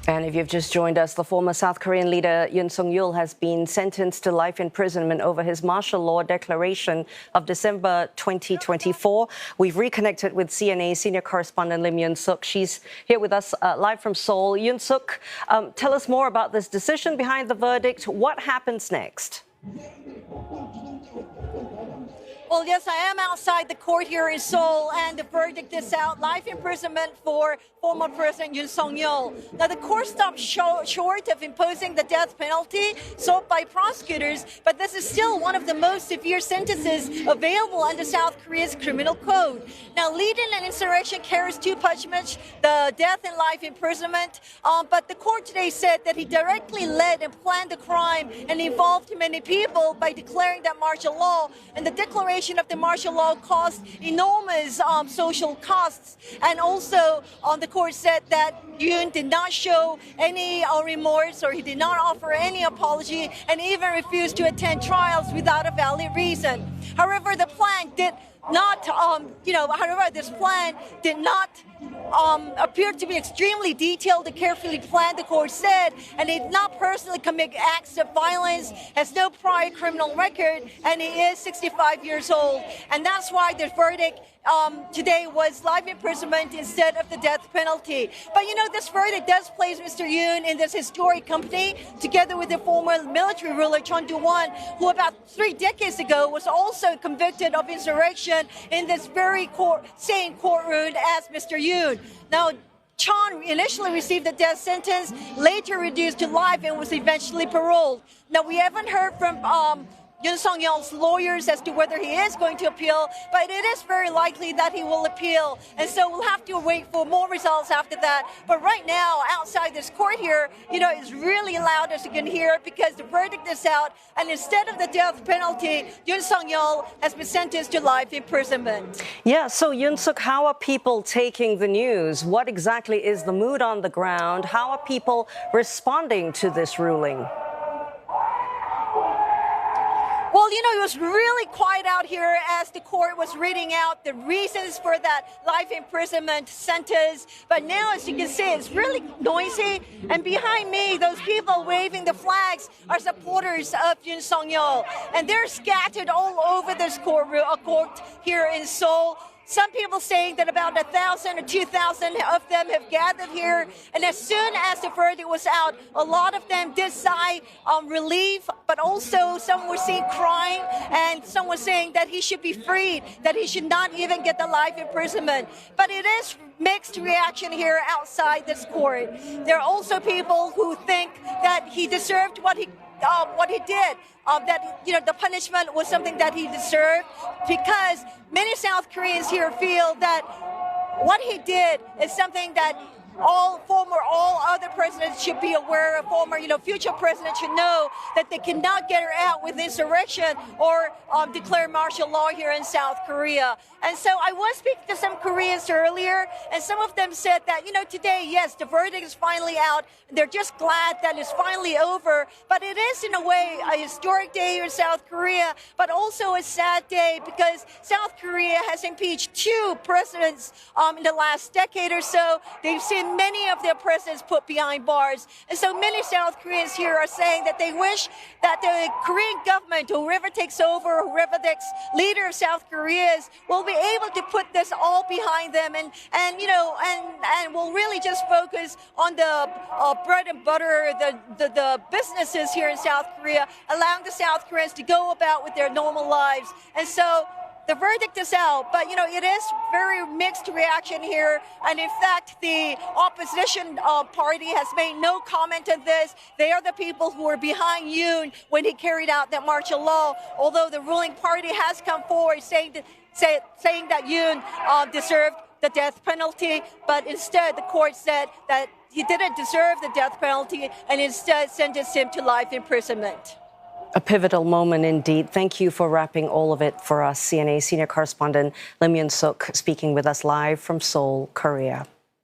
And if you've just joined us, the former South Korean leader Yoon Suk Yeol has been sentenced to life imprisonment over his martial law declaration of December 2024. We've reconnected with CNA senior correspondent Yoon Suk. She's here with us live from Seoul. Yoon Suk, tell us more about this decision behind the verdict. What happens next? Well, yes, I am outside the court here in Seoul, and the verdict is out: life imprisonment for former President Yoon Suk Yeol. Now, the court stopped short of imposing the death penalty sought by prosecutors, but this is still one of the most severe sentences available under South Korea's criminal code. Now, leading an insurrection carries two punishments: the death and life imprisonment. But the court today said that he directly led and planned the crime and involved many people by declaring that martial law, and the declaration of the martial law caused enormous social costs. And also, the court said that Yoon did not show any remorse, or he did not offer any apology, and even refused to attend trials without a valid reason. However, the plan did not, this plan did not appear to be extremely detailed and carefully planned, the court said, and he did not personally commit acts of violence, has no prior criminal record, and he is 65 years old. And that's why the verdict today was life imprisonment instead of the death penalty. But this verdict does place Mr. Yoon in this historic company, together with the former military ruler Chun Doo-won, who about 3 decades ago was also convicted of insurrection in this very same courtroom as Mr. Yoon. Now, Chun initially received a death sentence, later reduced to life, and was eventually paroled. Now, we haven't heard from Yoon Suk Yeol's lawyers as to whether he is going to appeal, but it is very likely that he will appeal. And so we'll have to wait for more results after that. But right now, outside this court here, it's really loud, as you can hear, because the verdict is out. And instead of the death penalty, Yoon Suk Yeol has been sentenced to life imprisonment. Yeah, so Yoon Suk, how are people taking the news? What exactly is the mood on the ground? How are people responding to this ruling? Well, it was really quiet out here as the court was reading out the reasons for that life imprisonment sentence. But now, as you can see, it's really noisy. And behind me, those people waving the flags are supporters of Yoon Suk Yeol. And they're scattered all over this court here in Seoul. Some people saying that about 1,000 or 2,000 of them have gathered here. And as soon as the verdict was out, a lot of them did sigh relief, but also some were seen crying, and some were saying that he should be freed, that he should not even get the life imprisonment. But it is mixed reaction here outside this court. There are also people who think that he deserved what he did, that the punishment was something that he deserved, because many South Koreans here feel that what he did is something that all other presidents should be aware of. Future presidents should know that they cannot get her out with insurrection or declare martial law here in South Korea. And so I was speaking to some Koreans earlier, and some of them said that, today, yes, the verdict is finally out. They're just glad that it's finally over. But it is, in a way, a historic day here in South Korea, but also a sad day, because South Korea has impeached 2 presidents in the last decade or so. They've seen many of their presidents put behind bars. And so many South Koreans here are saying that they wish that the Korean government, whoever takes over, whoever the next leader of South Korea is, will be able to put this all behind them and will really just focus on the bread and butter, the businesses here in South Korea, allowing the South Koreans to go about with their normal lives. And so the verdict is out, but it is very mixed reaction here. And in fact, the opposition party has made no comment on this. They are the people who were behind Yoon when he carried out that martial law, although the ruling party has come forward saying that Yoon deserved the death penalty, but instead the court said that he didn't deserve the death penalty and instead sentenced him to life imprisonment. A pivotal moment indeed. Thank you for wrapping all of it for us. CNA senior correspondent Yoon Suk speaking with us live from Seoul, Korea.